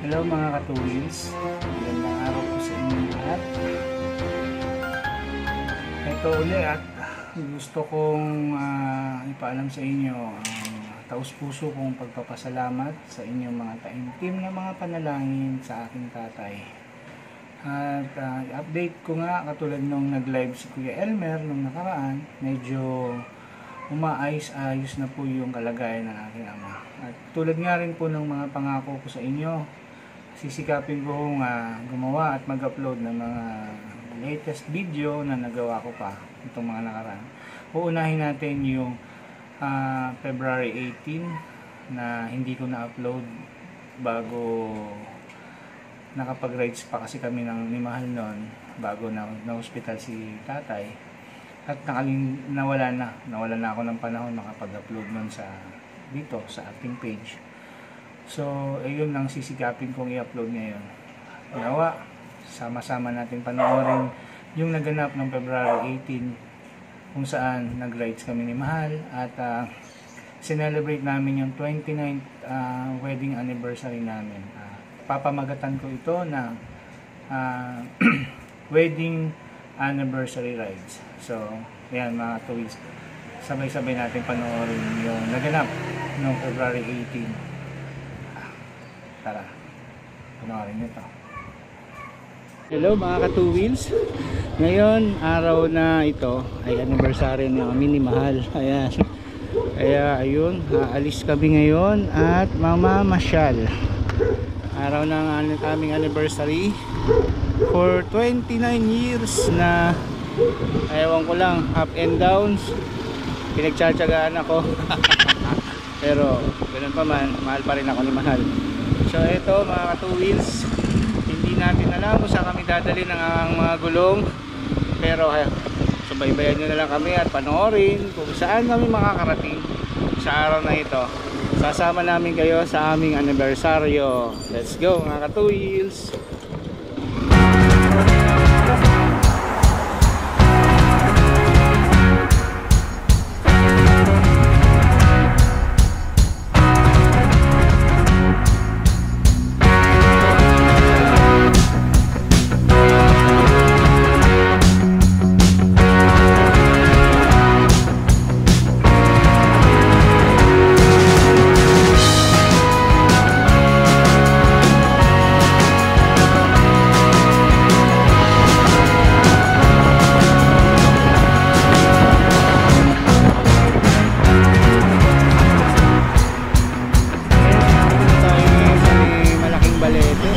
Hello mga katuwils, magandang araw po sa inyo lahat. Ito uli at gusto kong ipaalam sa inyo ang taus-puso kong pagpapasalamat sa inyong mga taimtim na mga panalangin sa aking tatay. At update ko nga, katulad nung nag-live si Kuya Elmer nung nakaraan, medyo umaayos-ayos na po yung kalagayan ng aking ama. At tulad nga rin po ng mga pangako ko sa inyo, sisikapin ko gumawa at mag-upload ng mga latest video na nagawa ko pa itong mga nakaraan. Uunahin natin yung February 18 na hindi ko na-upload bago nakapag-rides pa kasi kami ni Mahal noon bago na-hospital si tatay. At nawala na ako ng panahon makapag-upload noon dito sa ating page. So, ayun lang sisikapin kong i-upload ngayon. Nawa, sama-sama natin panoorin yung naganap ng February 18 kung saan nag-rides kami ni Mahal at celebrate namin yung 29th wedding anniversary namin. Papamagatan ko ito na wedding anniversary rides. So, ayan mga tuwis, sabay-sabay natin panoorin yung naganap noong February 18. Tara, panoorin nito. Hello mga ka-two-wheels. Ngayon, araw na ito ay anniversary ng aming ni Mahal. Ayan. Kaya ayun, aalis kami ngayon at mamamasyal. Araw ng aming anniversary for 29 years na ewan ko lang, up and downs. Pinagtsatsagaan ako. Pero ganun pa man, mahal pa rin ako ni Mahal. So ito mga ka-two-wheels, hindi natin alam kung saan kami dadali ng mga gulong, pero subaybayan nyo na lang kami at panoorin kung saan kami makakarating sa araw na ito. Sasama namin kayo sa aming anibersaryo. Let's go mga ka-two-wheels.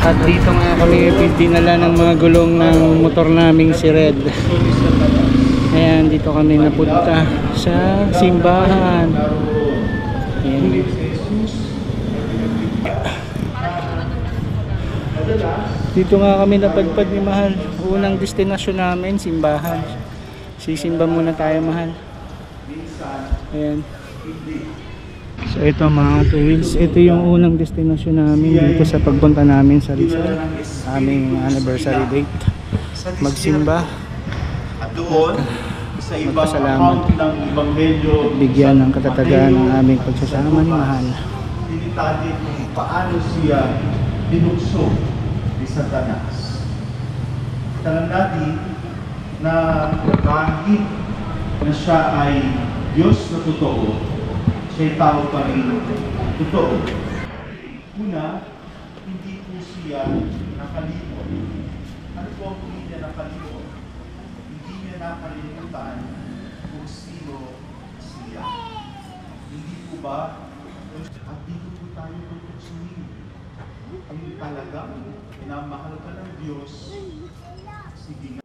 At dito nga kami dinala ng mga gulong ng motor naming si Red. Ayan, dito kami napunta sa simbahan. Ayan. Dito nga kami napadpad ni Mahal. Unang destinasyon namin, simbahan. Sisimba muna tayo, Mahal. Ayan. So ito mga two-wheels, ito yung unang destinasyon namin dito sa pagpunta namin sa Rizal, aming anniversary date. Magsimba at magpasalamat at bigyan ng katatagan ng aming pagsasama ni Mahal. Tinitali kung paano siya binukso ni Satanas. Tangan natin na kahit na siya ay Diyos na totoo, siya'y tao pa rin totoo. Una, hindi po siya nakalimot. Ano po ang hindi niya nakalimot? Hindi niya nakalimutan kung sino siya. Hindi po ba? At dito po tayo tututsuhin. Kung talagang minamahal ka ng Diyos, sige nga.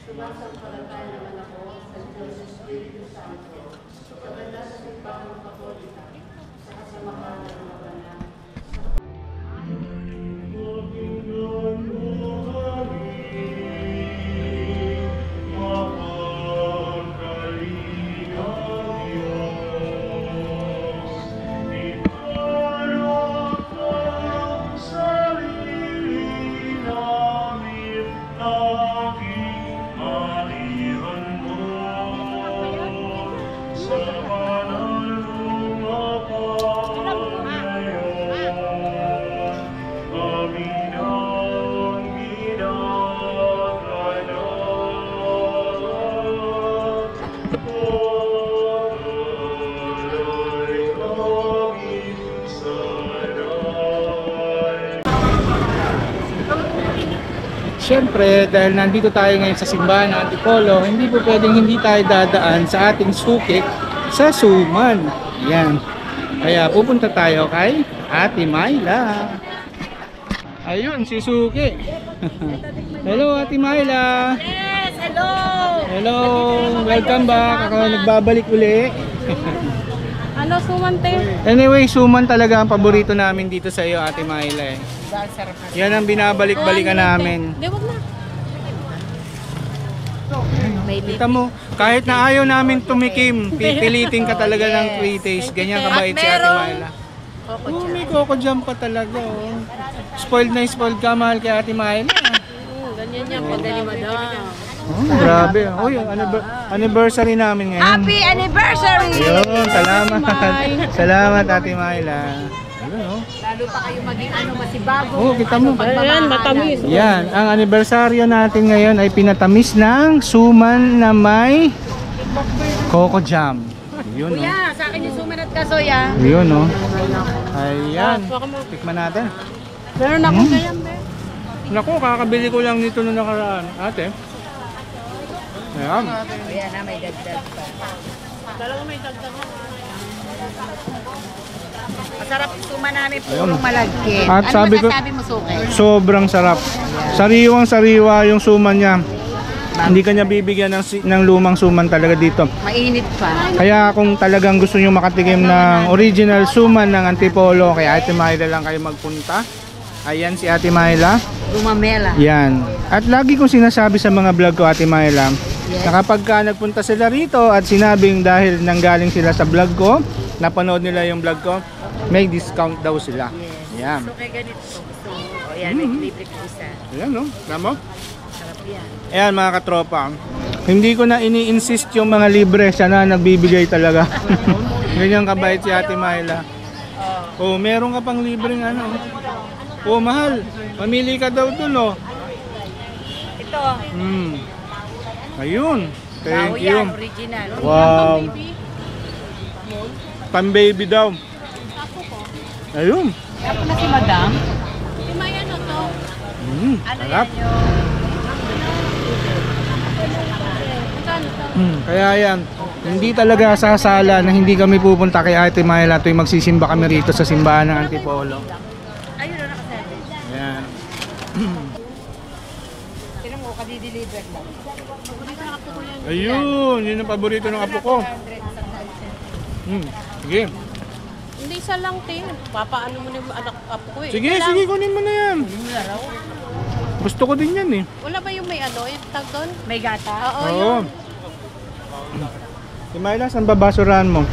Sumasampalataya naman ako sa Diyos Espiritu Santo, sa kabila sa Simbahang Katolika, sa kasamahan ng mga banal. Siyempre, dahil nandito tayo ngayon sa simbahan ng Antipolo, hindi po pwedeng hindi tayo dadaan sa ating suki sa Suman. Yan. Kaya pupunta tayo kay Ate Myla. Ayun, si Suki. Hello, Ate Myla. Yes, hello! Hello, welcome back. Ako nagbabalik uli. Ano, sumante? Anyway, Suman talaga ang paborito namin dito sa iyo, Ate Myla. Yan ang binabalik-balikan namin. Hindi, wag na. Kita mo, kahit na ayaw namin tumikim, pipilitin ka talaga ng 3 days. Ganyan kabait si Ate Myla. Oh, may Coco Jam pa talaga. Oh. Spoiled na spoiled ka, mahal kay Ate Myla. Ganyan yan, pagdali madam. Oh, grabe. Oh, yung anniversary namin ngayon. Happy anniversary! Ayun, salamat. Salamat, Ate Myla. Ayun, oh. Lalo pa kayo maging masibago. Oh, kita mo. Ayan, matamis. Yan, ang anibersaryo natin ngayon ay pinatamis ng suman na may Coco Jam. Yun, oh. Kuya, sa akin yung suman at kasoya. Yun, oh. Ayan. Tikman natin. Meron ako ganyan, be. Naku, kakabili ko lang nito nung nakaraan. Ate. Ayan. Ayan na, may dagdag pa. Dalawa may dagdag na. Masarap yung suman namin, purong malagkit. At Ano sabi ko- masasabi mo, Suki? Sobrang sarap. Sariwang-sariwa yung suman niya. Hindi kanya bibigyan ng lumang suman talaga dito. Mainit pa. Kaya kung talagang gusto nyo makatikim ng original suman ng Antipolo, kaya Ate Myla lang kayo magpunta. Ayan si Ate Myla. Lumamela. Yan. At lagi kong sinasabi sa mga vlog ko, Ate Myla, na kapag ka nagpunta sila rito at sinabing dahil nanggaling sila sa vlog ko, napanood nila yung vlog ko, may discount daw sila. Yan. So, kaya ganito. So, ayan, may libre ko isa. Ayan, no? Tama? Sarap yan. Ayan, mga katropa. Hindi ko na ini-insist yung mga libre. Siya na nagbibigay talaga. Ganyan kabait si Ate Myla. Oh, meron ka pang libreng ano. Oh, mahal. Mamili ka daw dun, oh. Ito, Ayun. Thank bao you. yan, original. Wow. Pan-baby daw. Ayun. Ako na si Madam. May ano to? Sarap. Ano Kaya yan, hindi talaga sasala na hindi kami pupunta kay Ate Myla tuwing magsisimba kami rito sa simbahan ng Antipolo. Ayun na nakasabi. Ayan. Sino mo, kadideliver lang. Ayun, yun ang paborito ng apo ko. Sige. Hindi isa lang, Ting. Papaano mo na yung anak apo ko eh. Sige, sige, kunin mo na yan. Gusto ko din yan eh. Wala ba yung may ano, yung tag doon? May gata? Oo, Oo. yun. Si Myla, saan ba basurahan mo?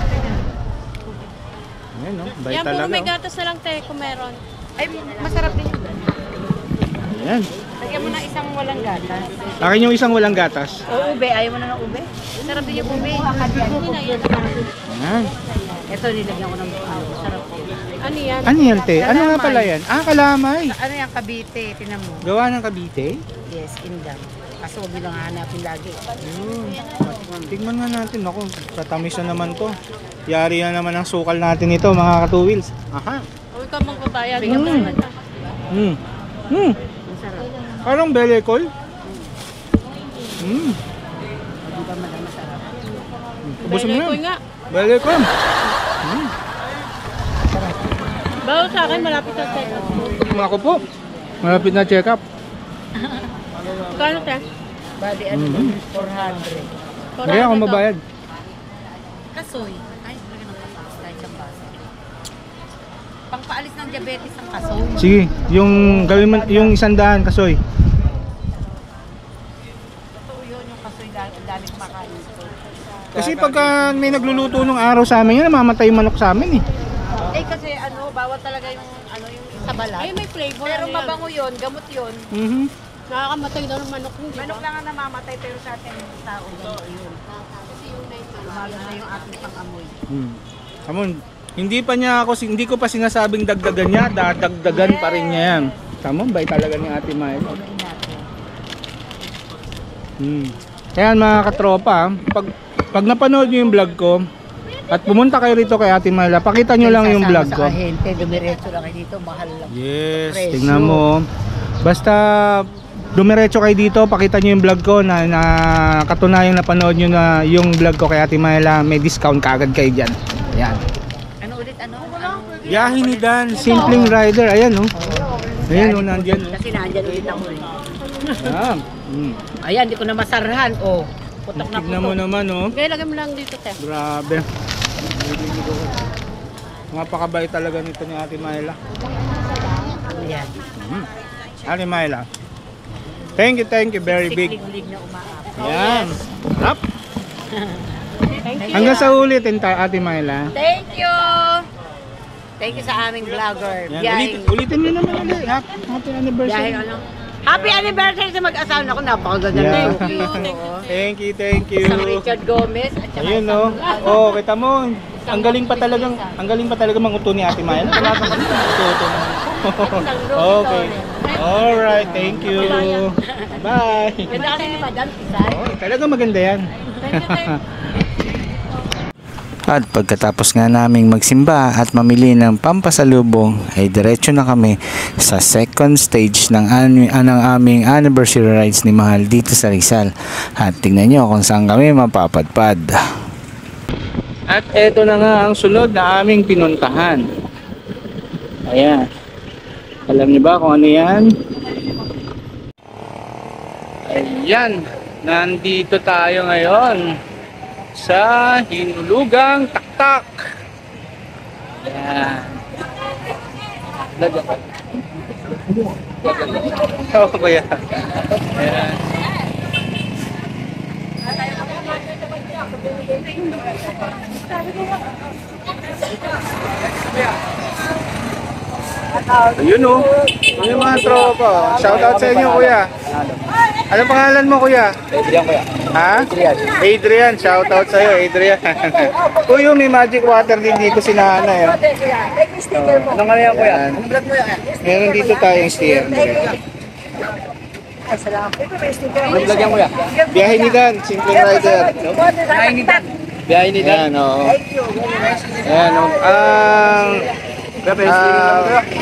Ayan, no? Bay Yan, puro talaga. may Oh. gatas na lang, te, kung meron. Ay, masarap din yun. Ayan. Lagyan mo na isang walang gata. Akin yung isang walang gatas. O ube, ayaw mo na ng ube? Masarap din yung ube. Ayan. Ito, nilagyan ko ng sarap din. Ano yan? Ano yan, te? Ano nga pala yan? Ah, kalamay. Ano yung Cavite, tinan mo. Gawa ng Cavite? Yes, indang. Kaso huwag nilang hanapin lagi. Ayun. Tignan nga natin. Ako, tatamis na naman to. Yari na naman ang sukal natin ito, mga ka-2 wheels. Aha. Huwag ka magbabayad. Bigyan mo naman. Hmm. Ang sarap. Parang belekol. Di ba madam masarap? Ubus mo Belekol na. nga. Belekol. Bawal sa akin, malapit sa check-up. Ako po. Malapit na check-up. Kano, te? Bali, ano, 400. Kaya ako mabayad. Kasoy. Ay, talaga ng kasoy. Kahit siyang basa. Pangpaalis ng diabetes ang kasoy. Sige, yung gawin mo, yung 100 kasoy. Totoo yun, yung kasoy dami kumakain ito. Kasi pagka may nagluluto ng araw sa amin, yun namamatay yung manok sa amin eh. Eh kasi ano, bawal talaga yung ano yung sa balat. Ay, may flavor. Pero ano yan? mabango yun, gamot yun. Nakakamatay daw ng manok. Hindi Manok lang ang namamatay pero sa atin yung tao gamot yun. Kasi yung night Gumaganda yung ating pang-amoy. Amon, hindi ko pa sinasabing dagdagan niya, dadagdagan pa rin niya yan. Tama, bay talaga ni Ate Myla. Ayan mga katropa, pag napanood niyo yung vlog ko at pumunta kayo rito kay Ate Myla, pakita niyo lang yung vlog ko. Dumiretso lang kayo dito, mahal lang. Yes, Presyo. tingnan mo. Basta dumiretso kayo dito, pakita niyo yung vlog ko na katunayang napanood niyo na yung vlog ko kay Ate Myla, may discount kaagad kayo diyan. Ayan. Ano ulit, ano? Biyahe ni Dan, simpleng rider. Ayan oh. Ayan oh, nandiyan oh. Kasi nandyan ulit ako eh. Ayan. Ayan, di ko na masarahan. Oh, putok na Tignan mo putok. naman oh. Okay, lagay mo lang dito, te. Grabe. Napakabait talaga nito ni Ate Myla. Ayan. Ate Myla. Thank you, very big. Siklig-lig na umaap. Ayan. Harap. Thank you. Hanggang sa ulitin tayo, Ate Myla. Thank you! Thank you sa aming vlogger. Yan, ulitin nyo naman ulit. Happy anniversary. Biyaheng ano? Happy anniversary sa mag-asawa. Ako, napakaganda na Yeah. yun. Thank you. Sa Richard Gomez at saka Ayun no. Oh, kita mo. Ang galing pa talaga manguto ni Ate Myla. Wala kang uto. Okay. Alright, thank you. Bye. Ganda kasi ni Madam Isay. Oh, talaga maganda yan. Thank you, te. At pagkatapos nga naming magsimba at mamili ng pampasalubong ay diretso na kami sa second stage ng aming anniversary rides ni Mahal dito sa Rizal. At tignan nyo kung saan kami mapapadpad. At eto na nga ang sunod na aming pinuntahan. Ayan. Alam niyo ba kung ano yan? Ayan. Nandito tayo ngayon sa Hinulugang Taktak. Ayan. Oh, kuya. Ayan. Ayun oh. Ano yung mga tropa? Shoutout sa inyo, kuya. Anong pangalan mo, kuya? Adrian kuya. Ha? Adrian. Shoutout sa'yo, Adrian. Kuya, may magic water din dito si nanay. Anong nga yan kuya? Ayan. Meron dito tayong steer. Anong vlog yan kuya? Biyahe ni Dan, simple rider. Biyahe ni Dan. Ayan, oo. Ayan, oo.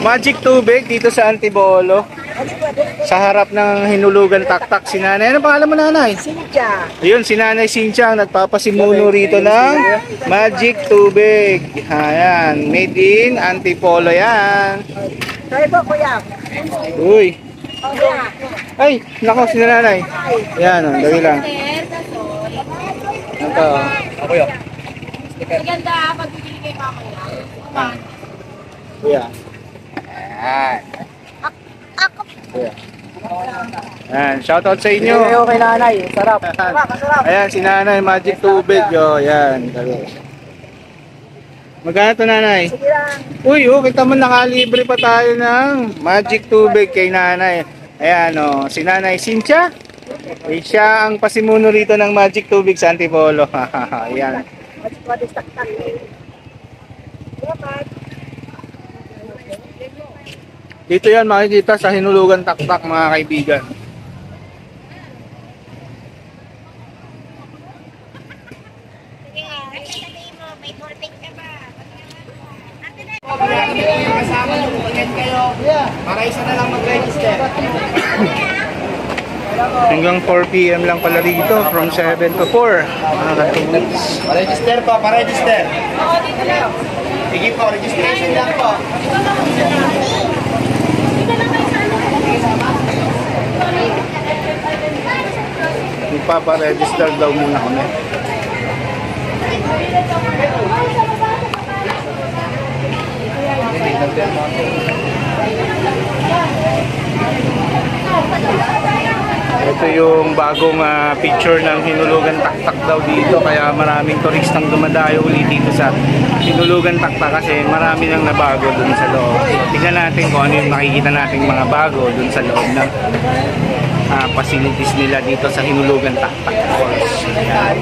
Magic tubig dito sa Antipolo. Sa harap ng Hinulugan Taktak si nanay. Ano pangalan mo, nanay? Cynthia. Ayun, si nanay Cynthia ang nagpapasimuno rito ng magic tubig. Ayan, made in Antipolo yan. Try po, kuya. Uy. Ay, nako, si nanay. Ayan, oh, dali lang. Ito. Ako yun. Maganda, pagbibili kay mama niya. Kuya. Ayan, shoutout sa inyo. kay nanay. Sarap. Ayan, si nanay, magic tubig. Oh, ayan. Magkano to, nanay? Uy, oh, kita mo nakalibre pa tayo ng magic tubig kay nanay. Ayan, oh, si nanay Cynthia. Eh, siya ang pasimuno rito ng magic tubig sa Antipolo. Ayan. Dito yan makikita sa Hinulugan Taktak, mga kaibigan. Kasama nyo, ulit kayo. Para isa na lang mag-register. Hanggang 4 PM lang pala rito, from 7 to 4. Mga katuwits. Pa-register po, pa-register. Sige po, registration lang po. Magpapa-register daw muna kami. Ito yung bagong picture ng Hinulugan Taktak daw dito, kaya maraming turistang dumadayo ulit dito sa Hinulugan Taktak kasi marami nang nabago dun sa loob. So, tignan natin kung ano yung makikita nating mga bago dun sa loob ng facilities nila dito sa Hinulugan Taktak Falls. Ayan.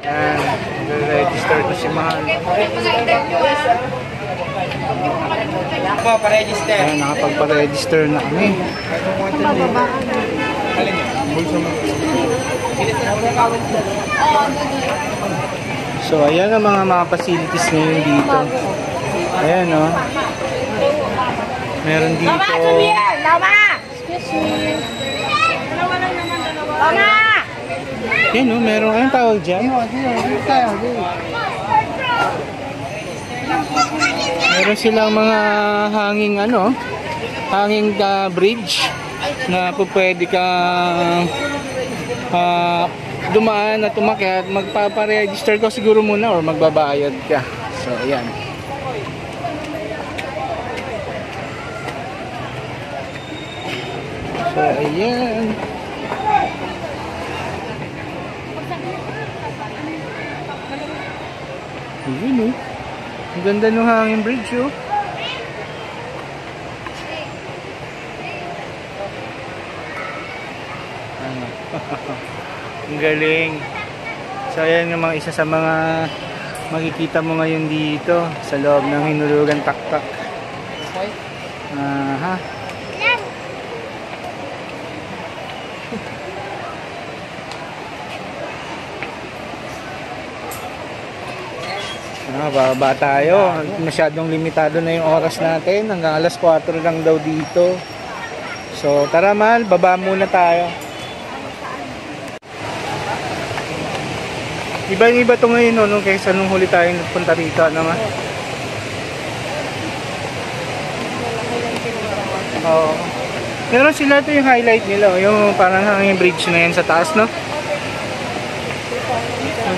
Ayan. register ko si Mahal. Ayan, nakapagpa-register na kami. So, ayan ang mga facilities ngayon dito. Ayan, oh. Meron dito. Excuse me. Dalawa lang naman, dalawa. Yan, oh. Meron. Anong tawag dyan? Meron silang mga hanging ano, hanging bridge na po pwede kang dumaan at umakyat. Magpaparegister ko siguro muna or magbabayad ka. So, ayan. So, ayan. Yun, oh. Ang ganda ng hanging bridge, oh. Ano? Ang galing. So, ayan yung mga isa sa mga makikita mo ngayon dito sa loob ng Hinulugan Taktak. Aha. Bababa tayo. Masyadong limitado na yung oras natin. Hanggang alas 4 lang daw dito. So, tara Mahal, baba muna tayo. Iba-iba ito ngayon, no? Nung kaysa nung huli tayong nagpunta rito, ano nga? Oo. Pero sila ito yung highlight nila, yung parang hanging bridge na yan sa taas, no?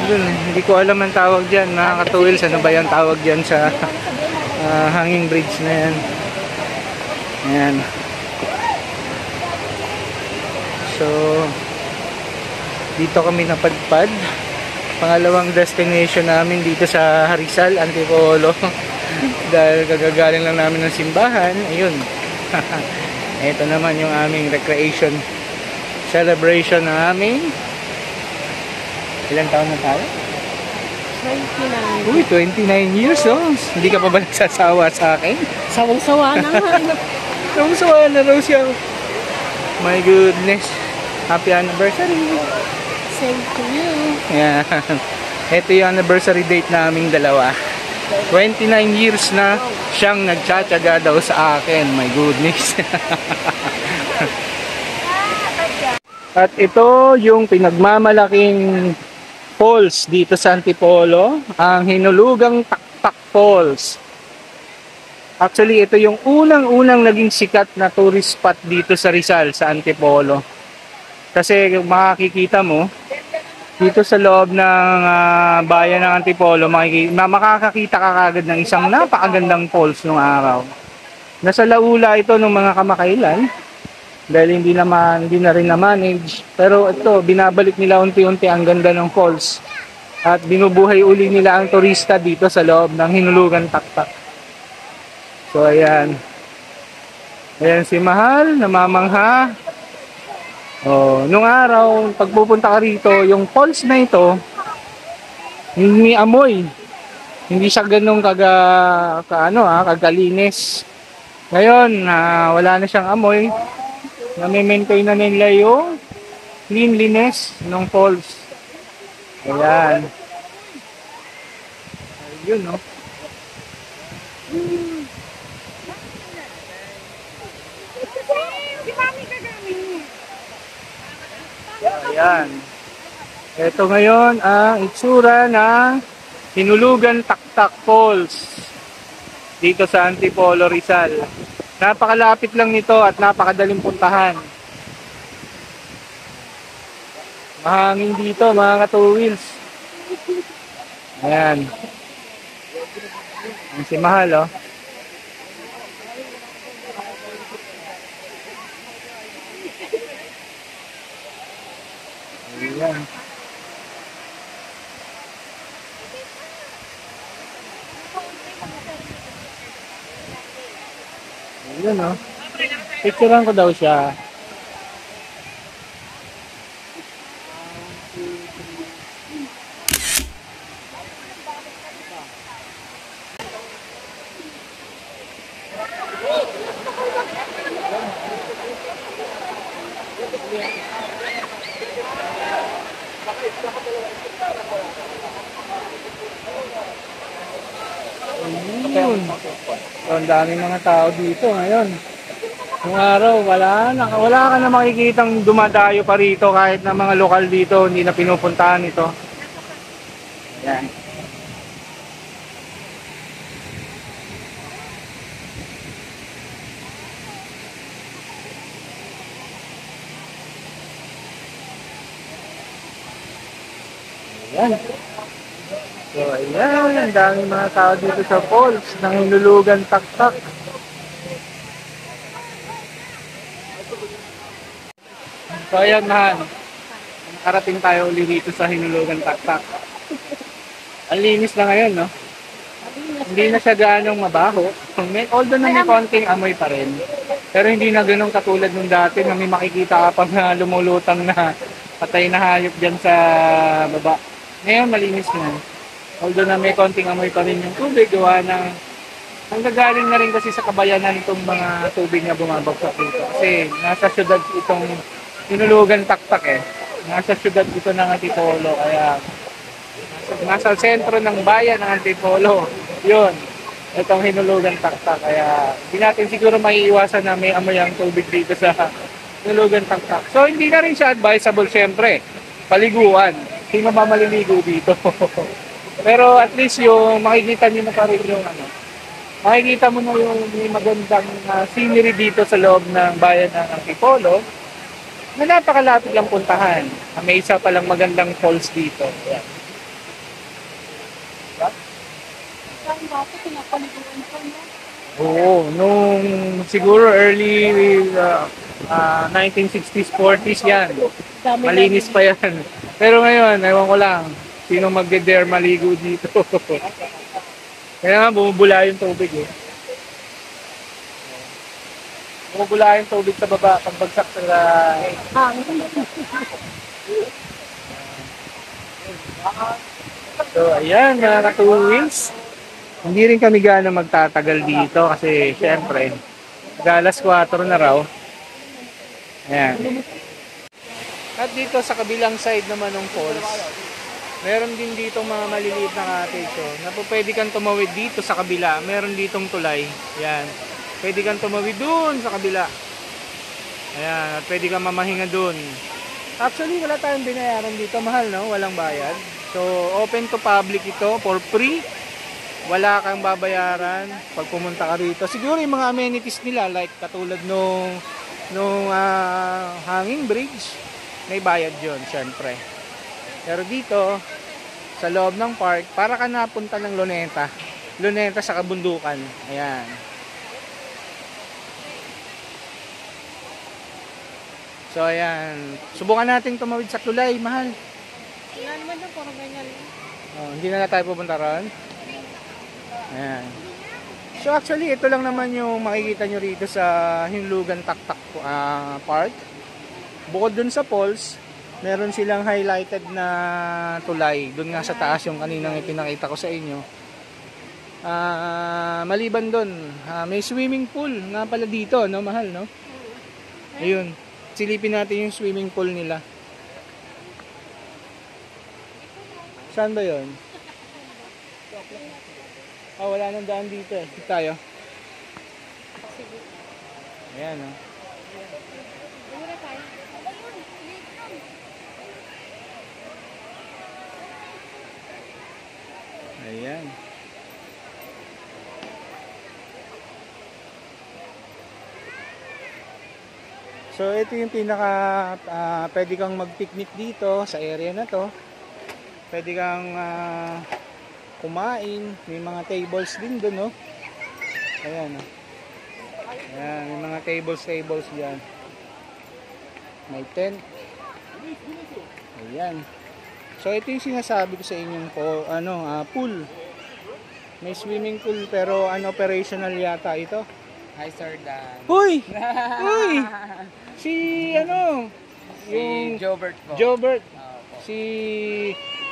Ayun, hindi ko alam ang tawag dyan, nakakatuwils, ano ba yung tawag dyan sa hanging bridge na yan. Ayan. So, dito kami napadpad. Pangalawang destination namin dito sa Rizal, Antipolo. Dahil kagagaling lang namin ng simbahan. Ayun. Ito naman yung aming recreation celebration na aming. Ilang taon na tayo? 29. Uy, 29 years, oh. Hindi ka pa ba nagsasawa sa akin? Sawang-sawa na nga. Sawang-sawa na raw siya. My goodness. Happy anniversary. Same to you. Yeah. Ito yung anniversary date naming dalawa. 29 years na siyang nagtsatsaga daw sa akin. My goodness. At ito yung pinagmamalaking falls dito sa Antipolo, ang Hinulugang Taktak Falls. Actually, ito yung unang-unang naging sikat na tourist spot dito sa Rizal, sa Antipolo. Kasi makikita mo, dito sa loob ng bayan ng Antipolo, makakakita ka kagad ng isang napakagandang falls nung araw. Nasa laula ito nung mga kamakailan, dahil hindi na rin na-manage. Pero ito, binabalik nila unti-unti ang ganda ng falls. At binubuhay uli nila ang turista dito sa loob ng Hinulugan Taktak. So, ayan. Ayan si Mahal, namamangha. Oh, nung araw, pagpupunta ka rito, yung falls na ito, hindi amoy. Hindi siya ganun kagalinis. Ngayon, wala na siyang amoy. Nami-maintain na nila yung cleanliness ng falls. Ayan. Ayun, no? Ayan. Ito ngayon ang itsura ng Hinulugan Taktak Falls dito sa Antipolo, Rizal. Napakalapit lang nito at napakadaling puntahan. Mahangin dito, mga ka-two wheels. Ayan. Ang si Mahal, oh. Ayan. Ayan, oh. Picturean ko daw siya. Ayun. So, ang daming mga tao dito ngayon. Nung araw, wala ka na makikitang dumadayo pa rito kahit na mga lokal dito, hindi na pinupuntahan ito. Ayan. Ayan. So, ayan, ang daming mga tao dito sa falls, nanghinulugan taktak. So, ayan, mahal. Nakarating tayo uli dito sa hinulugan taktak. Ang linis na ngayon, no? Hindi na siya ganong mabaho. Although na may konting amoy pa rin. Pero hindi na ganong katulad nung dati na may makikita ka pang lumulutang na patay na hayop dyan sa baba. Ngayon, malinis na. Although na may konting amoy pa rin yung tubig, gawa ng nanggagaling na rin kasi sa kabayanan itong mga tubig na bumabagsak dito. Kasi nasa syudad itong hinulugan taktak eh. Nasa syudad dito ng Antipolo. Kaya nasa sentro ng bayan ng Antipolo. Yun. Itong hinulugan taktak. Kaya hindi natin siguro maiiwasan na may amoy ang tubig dito sa hinulugan taktak. So hindi na rin siya advisable syempre. Paliguan. Hindi mamaliligo dito. Pero at least yung makikita niyo na pa rin yung makikita mo na yung may magandang scenery dito sa loob ng bayan ng Antipolo na napakalapit lang puntahan. May isa palang magandang falls dito. Ayan. Saan ba ito? Pinapaliguan pa mo? Oo, nung siguro early 1960s, 40s yan. Malinis pa yan. Pero ngayon, ewan ko lang, sino magde-dare maligo dito. Kaya nga, bumubula yung tubig eh. Bumubula yung tubig sa baba, pagbagsak sa So, ayan, mga ka-two-wheels. Hindi rin kami gaano magtatagal dito kasi syempre, alas 4 na raw. Ayan. At dito sa kabilang side naman ng falls, meron din dito mga maliliit na cottage. Na po pwede kang tumawid dito sa kabila. Meron ditong tulay. Ayan. Pwede kang tumawid dun sa kabila. Ayan. At pwede kang mamahinga dun. Actually, wala tayong binayaran dito. Mahal, no? Walang bayad. So, open to public ito for free. Wala kang babayaran pag pumunta ka rito. Siguro yung mga amenities nila, like katulad nung hanging bridge, may bayad yun, syempre. Pero dito, sa loob ng park, para ka napunta ng Luneta. Luneta sa kabundukan. Ayan. So, ayan. Subukan natin tumawid sa tulay, mahal. Wala naman doon, puro ganyan. Oh, hindi na tayo pupunta ron. Ayan. So, actually, ito lang naman yung makikita nyo rito sa Hinulugan Taktak Park. Bukod dun sa falls, meron silang highlighted na tulay. Doon nga sa taas yung kaninang ipinakita ko sa inyo. Maliban doon, may swimming pool nga pala dito, no? Mahal, no? Ayun. Silipin natin yung swimming pool nila. Saan ba yun? Wala nang daan dito eh. Dito tayo. Ayan, no? Ayan. So ito yung pinaka pwede kang mag-picnic dito sa area na to. Pwede kang kumain, may mga tables din doon, no? Ayan, no? Ayan, may mga tables diyan. May tent. Ayan. So ito yung sinasabi ko sa inyong pool. May swimming pool pero unoperational yata ito. Hi, Sir Dan. Uy! Uy! Si Si Jobert po. Jobert. Opo. Si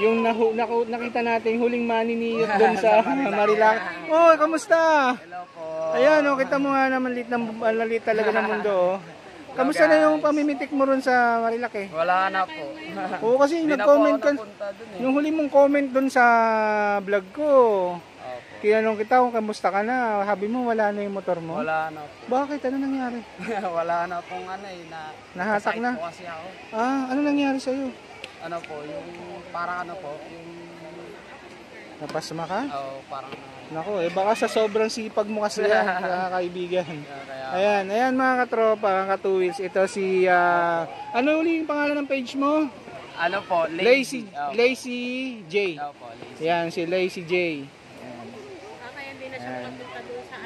yung nakita natin huling maniniyot doon sa Marilac. Oh, kamusta? Hello po. Ayan, kita mo nga naman lalit talaga ng mundo, oh. Kamusta na yung pamimitik mo ron sa Marilac eh? Wala na po. Oo, kasi Hindi na po nag-comment ako ka. napunta dun eh. Yung huli mong comment doon sa vlog ko. Opo. Tinanong kita kung kamusta ka na. Sabi mo wala na yung motor mo. Wala na po. Bakit? Ano nangyari? Wala na pong ano eh. Nahatak Kasait na? po kasi ako. Ano nangyari sa'yo? Ano po, yung parang ano po, yung Napasma ka? parang Nako, baka sa sobrang sipag mo kasi yan, mga kaibigan. kaya Ayan mga katropa, mga ka-2wheels. Ito si, ano uli yung pangalan ng page mo? ano po, Lazy J. po, lazy. Yan, si Lazy J. Kaya hindi na siya makapunta doon sa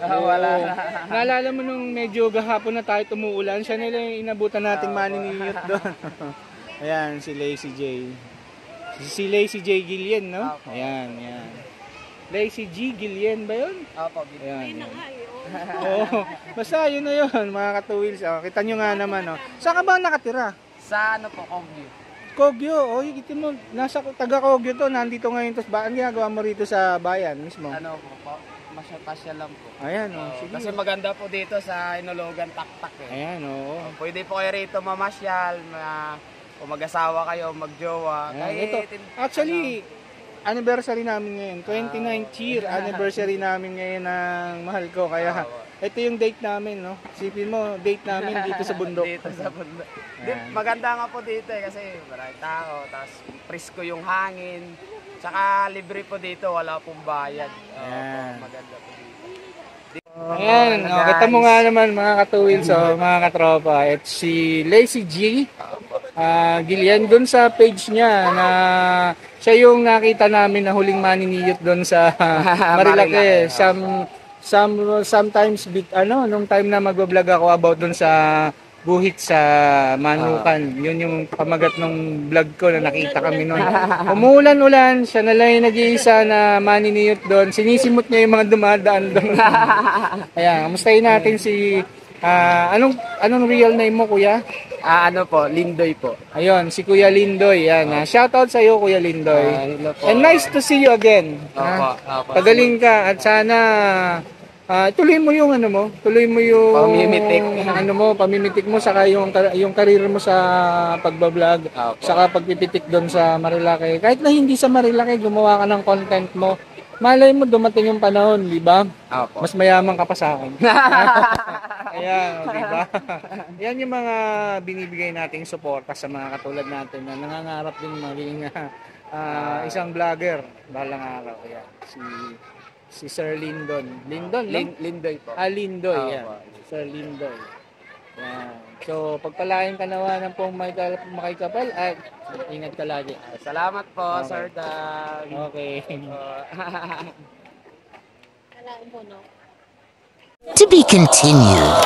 ano. Wala Oo. na. Naalala mo nung medyo gahapon na tayo tumuulan, siya nila yung inabutan nating maniniyot doon. Ayan, si Lazy J. Si Lazy J Gillian, no? Opo. Ayan. Lazy G Gillian ba yun? Opo, Ayan. Oo. Basta yun na yun, mga ka-2wheels. Kita nyo nga naman, no? Saan ka ba nakatira? sa ano po, Kogyo. Kogyo. Yung kita mo, nasa taga Kogyo to, nandito ngayon to. Ang ginagawa mo rito sa bayan mismo? Ano po, pasya lang po. Ayan, sige. Kasi maganda po dito sa Inulugan, Taktak eh. Ayan, oo. Pwede po kayo rito mamasyal, kung mag-asawa kayo, magjowa. Ayan, ito. Actually, anniversary namin ngayon. 29th year anniversary namin ngayon ng mahal ko. Kaya ito yung date namin, no? Sipin mo, date namin dito sa bundok. Dito sa bundok. Maganda nga po dito eh, kasi maraming tao, tapos presko yung hangin. Tsaka libre po dito, wala pong bayad. Ayan. Maganda po dito. Ayan, kita mo nga naman mga ka-2wheels, mga katropa. At si Lazy G Gillian, dun sa page niya na siya yung nakita namin na huling maniniyot dun sa Marilake. Sometimes nung time na magbablog ako about dun sa buhit sa Manukan. Yun yung pamagat ng vlog ko na nakita kami noon. Umulan-ulan, siya na lang yung nag-iisa na maniniyot doon. Sinisimot niya yung mga dumadaan doon. Ayan, kamustahin natin si anong real name mo, kuya? Ano po, Lindoy po. Ayun, si Kuya Lindoy. Yan. Shoutout sa iyo, Kuya Lindoy. Hello po. And nice to see you again. Opo. Pagaling ka at sana tuloy mo yung tuloy mo yung Pamimitik. Pamimitik mo saka yung career mo sa pagba-vlog, saka pagpipitik doon sa Marilake. Kahit na hindi sa Marilake, gumawa ka ng content mo. Malay mo dumating yung panahon, di ba? Opo. Mas mayaman ka pa sa akin. Ayan, di ba? Yan yung mga binibigay nating suporta sa mga katulad natin na nangangarap din maging isang vlogger balang araw. Ayan, si Sir Lindon. Lindon, no? Lindoy po. Lindoy, yan. Sir Lindoy. Yan. So, pagpalain ka nawa ng pong makikapal at ingat ka lagi. Salamat po, Okay. Sir Dan. Okay. Kalain mo, no? To be continued.